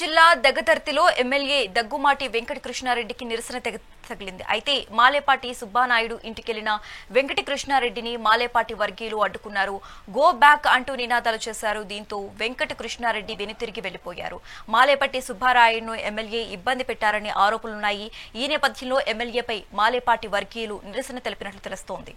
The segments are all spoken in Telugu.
జిల్లా దగదర్తిలో ఎమ్మెల్యే దగ్గుమాటి వెంకటకృష్ణారెడ్డికి నిరసన తగిలింది. అయితే మాలేపాటి సుబ్బానాయుడు ఇంటికెళ్లిన వెంకటకృష్ణారెడ్డిని మాలేపాటి వర్గీయులు అడ్డుకున్నారు. గో బ్యాక్ అంటూ నినాదాలు చేశారు. దీంతో వెంకటకృష్ణారెడ్డి వెనుతిరిగి వెళ్లిపోయారు. మాలేపాటి సుబ్బారాయుడును ఎమ్మెల్యే ఇబ్బంది పెట్టారని ఆరోపణలున్నాయి. ఈ నేపథ్యంలో ఎమ్మెల్యేపై మాలేపాటి వర్గీయులు నిరసన తెలిపినట్లు తెలుస్తోంది.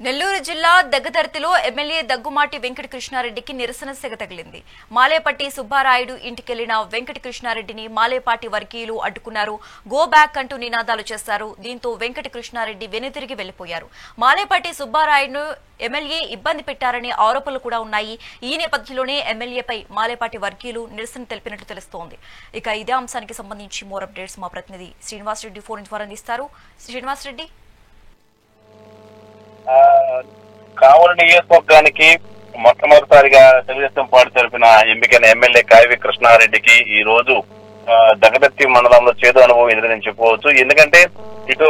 నెల్లూరు జిల్లా దగదర్తిలో ఎమ్మెల్యే దగ్గుమాటి వెంకటకృష్ణారెడ్డికి నిరసన సెగ తగిలింది. మాలేపాటి సుబ్బారాయుడు ఇంటికెళ్లిన వెంకటకృష్ణారెడ్డిని మాలేపాటి వర్గీయులు అడ్డుకున్నారు. గో బ్యాక్ అంటూ నినాదాలు చేశారు. దీంతో వెంకటకృష్ణారెడ్డి వెనుతిరిగి వెళ్లిపోయారు. మాలేపాటి సుబ్బారాయుడును ఎమ్మెల్యే ఇబ్బంది పెట్టారనే ఆరోపణలు కూడా ఉన్నాయి. ఈ నేపథ్యంలోనే ఎమ్మెల్యేపై మాలేపాటి వర్గీయులు నిరసన తెలిపినట్లు తెలుస్తోంది. ఇక ఇదే అంశానికి సంబంధించి మోర్ అప్డేట్స్ మా ప్రతినిధి శ్రీనివాసరెడ్డి ఫోన్ ద్వారా అందిస్తారు. శ్రీనివాసరెడ్డి, కావలి నియోజకవర్గానికి మొట్టమొదటిసారిగా తెలుగుదేశం పార్టీ తరఫున ఎంపికైన ఎమ్మెల్యే కావ్య కృష్ణారెడ్డికి ఈ రోజు దగదర్తి మండలంలో చేదు అనుభవం ఎదురని చెప్పుకోవచ్చు. ఎందుకంటే ఇటు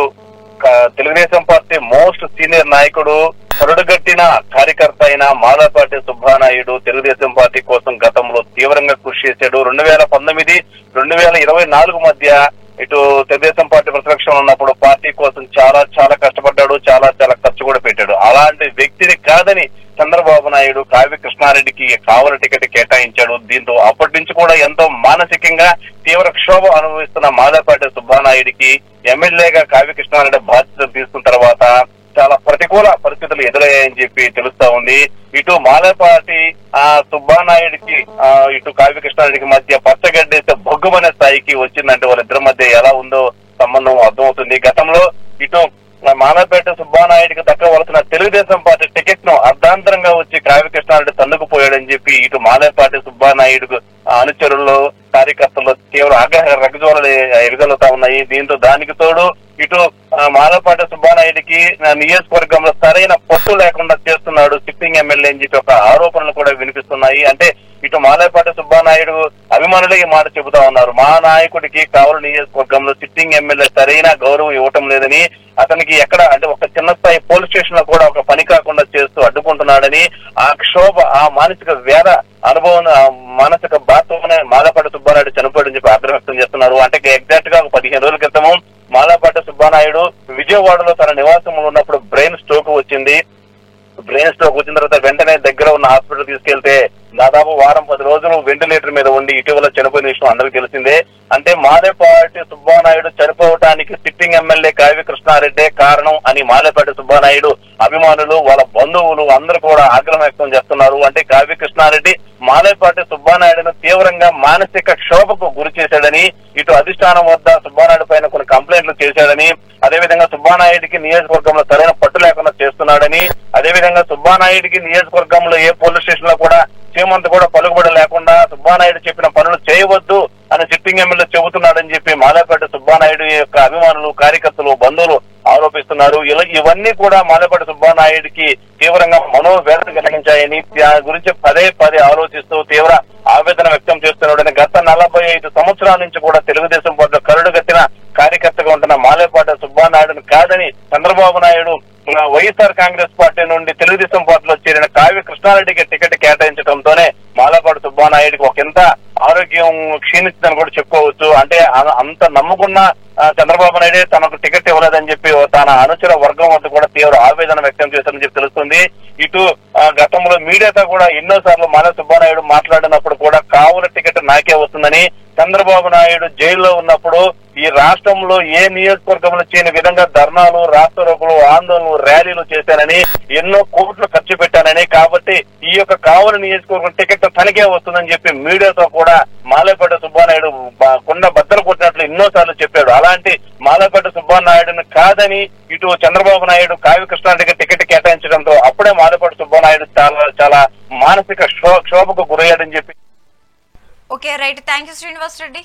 తెలుగుదేశం పార్టీ మోస్ట్ సీనియర్ నాయకుడు, కరుడుగట్టిన కార్యకర్త అయిన మాలేపాటి సుబ్బానాయుడు తెలుగుదేశం పార్టీ కోసం గతంలో తీవ్రంగా కృషి చేశాడు. 2019, 2024 మధ్య ఇటు తెలుగుదేశం పార్టీ ప్రతిపక్షంలో ఉన్నప్పుడు పార్టీ కోసం చాలా కష్టపడ్డాడు, చాలా ఖర్చు కూడా పెట్టాడు. అలాంటి వ్యక్తిని కాదని చంద్రబాబు నాయుడు కావ్య కృష్ణారెడ్డికి కావలి టికెట్ కేటాయించాడు. దీంతో అప్పటి నుంచి కూడా ఎంతో మానసికంగా తీవ్ర క్షోభ అనుభవిస్తున్న మాలేపాటి సుబ్బానాయుడికి ఎమ్మెల్యేగా కావ్య కృష్ణారెడ్డి బాధ్యతలు తీసుకున్న తర్వాత చాలా ప్రతికూల పరిస్థితులు ఎదురయ్యాయని చెప్పి తెలుస్తా ఉంది. ఇటు మాలేపాటి సుబ్బానాయుడికి ఇటు కావ్య కృష్ణారెడ్డికి మధ్య పచ్చగడ్డేస్తే బొగ్గుమనే స్థాయికి వచ్చిందంటే వాళ్ళిద్దరి మధ్య ఎలా ఉందో సంబంధం అర్థమవుతుంది. గతంలో ఇటు మాలేపాటి సుబ్బానాయుడికి దక్కవలసిన తెలుగుదేశం పార్టీ టికెట్ ను అర్ధాంతరంగా వచ్చి కావ్య కృష్ణారెడ్డి తన్నుకుపోయాడని చెప్పి ఇటు మాలేపాటి సుబ్బానాయుడు అనుచరుల్లో కార్యకర్తల్లో తీవ్ర ఆగ్రహ రగజోలలు ఎగజలుతా ఉన్నాయి. దీంతో దానికి తోడు ఇటు మాలేపాటి సుబ్బానాయుడికి నియోజకవర్గంలో సరైన పట్టు లేకుండా చేస్తున్నాడు సిట్టింగ్ ఎమ్మెల్యే అని చెప్పి ఒక ఆరోపణలు కూడా వినిపిస్తున్నాయి. అంటే ఇటు మాలేపాటి సుబ్బానాయుడు అభిమానులే ఈ మాట చెబుతా ఉన్నారు. మా నాయకుడికి కావలి నియోజకవర్గంలో సిట్టింగ్ ఎమ్మెల్యే సరైన గౌరవం ఇవ్వటం లేదని, అతనికి ఎక్కడ అంటే ఒక చిన్న స్థాయి పోలీస్ స్టేషన్ లో కూడా ఒక పని కాకుండా చేస్తూ అడ్డుకుంటున్నాడని, ఆ క్షోభ, ఆ మానసిక వేద అనుభవం, మానసిక బాధతోనే మాలేపాటి సుబ్బానాయుడు చనిపోయాడని చెప్పి ఆగ్రహం వ్యక్తం చేస్తున్నారు. అంటే ఎగ్జాక్ట్ గా 15 రోజుల క్రితము మాలేపాటి సుబ్బానాయుడు విజయవాడలో తన నివాసంలో ఉన్నప్పుడు బ్రెయిన్ స్ట్రోక్ వచ్చింది. బ్రెయిన్ స్ట్రోక్ వచ్చిన తర్వాత వెంటనే దగ్గర ఉన్న హాస్పిటల్ తీసుకెళ్తే దాదాపు వారం 10 రోజులు వెంటిలేటర్ మీద ఉండి ఇటీవల చనిపోయిన విషయం అందరికీ తెలిసిందే. అంటే మాలేపాటి సుబ్బానాయుడు చనిపోవటానికి సిట్టింగ్ ఎమ్మెల్యే కావ్య కృష్ణారెడ్డే కారణం అని మాలేపాటి సుబ్బానాయుడు అభిమానులు, వాళ్ళ బంధువులు అందరూ కూడా ఆగ్రహం వ్యక్తం చేస్తున్నారు. అంటే కావ్య కృష్ణారెడ్డి మాలేపాటి సుబ్బానాయుడును తీవ్రంగా మానసిక క్షోభకు గురి చేశాడని, ఇటు అధిష్టానం వద్ద సుబ్బానాయుడు పైన కొన్ని కంప్లైంట్లు చేశాడని, అదేవిధంగా సుబ్బానాయుడికి నియోజకవర్గంలో సరైన పట్టు లేకుండా చేస్తున్నాడని, అదేవిధంగా సుబ్బానాయుడికి నియోజకవర్గంలో ఏ పోలీస్ స్టేషన్ లో కూడా సీమంత కూడా పలుకుబడి లేకుండా సుబ్బానాయుడు చెప్పిన పనులు చేయవద్దు అని సిట్టింగ్ ఎమ్మెల్యే చెబుతున్నాడని చెప్పి మాలేపాటి సుబ్బానాయుడు యొక్క అభిమానులు, కార్యకర్తలు, బంధువులు ఆరోపిస్తున్నారు. ఇవన్నీ కూడా మాలేపాటి సుబ్బానాయుడికి తీవ్రంగా మనోవేదన కలిగించాయని, దాని గురించి పదే ఆలోచిస్తూ తీవ్ర ఆవేదన వ్యక్తం చేస్తున్నాడని, గత 45 సంవత్సరాల నుంచి కూడా తెలుగుదేశం పార్టీలో కరుడుగట్టిన కార్యకర్తగా ఉంటున్న మాలేపాటి సుబ్బానాయుడుని కాదని చంద్రబాబు నాయుడు వైఎస్ఆర్ కాంగ్రెస్ పార్టీ నుండి తెలుగుదేశం పార్టీలో చేరిన కావ్య కృష్ణారెడ్డికి టికెట్ కేటాయించడంతోనే మాలేపాటి సుబ్బానాయుడికి ఒకంత ఆరోగ్యం క్షీణించిందని కూడా చెప్పుకోవచ్చు. అంటే అంత నమ్ముకున్న చంద్రబాబు నాయుడే తనకు టికెట్ ఇవ్వలేదని చెప్పి తన అనుచర వర్గం వద్ద కూడా తీవ్ర ఆవేదన వ్యక్తం చేశారని చెప్పి తెలుస్తుంది. ఇటు గతంలో మీడియాతో కూడా ఎన్నోసార్లు మాల సుబ్బానాయుడు మాట్లాడినప్పుడు కూడా కావుల టికెట్ నాకే వస్తుందని, చంద్రబాబు నాయుడు జైల్లో ఉన్నప్పుడు ఈ రాష్ట్రంలో ఏ నియోజకవర్గంలో చేయని విధంగా ధర్నాలు, రాస్తారోకులు, ఆందోళనలు, ర్యాలీలు చేశానని, ఎన్నో కోట్లు ఖర్చు పెట్టానని, కాబట్టి ఈ యొక్క కావలి నియోజకవర్గం టికెట్ తనకే వస్తుందని చెప్పి మీడియాతో కూడా మాలేపేట సుబ్బానాయుడు కొండ బద్దలు కొట్టినట్లు ఎన్నోసార్లు చెప్పాడు. అలాంటి మాలేపేట సుబ్బానాయుడుని కాదని ఇటు చంద్రబాబు నాయుడు కావ్య కృష్ణారెడ్డికి టికెట్ కేటాయించడంతో అప్పుడే మాలేపేట సుబ్బానాయుడు చాలా మానసిక క్షోభకు గురయ్యాడని చెప్పి. Okay right, thank you Srinivas Reddy.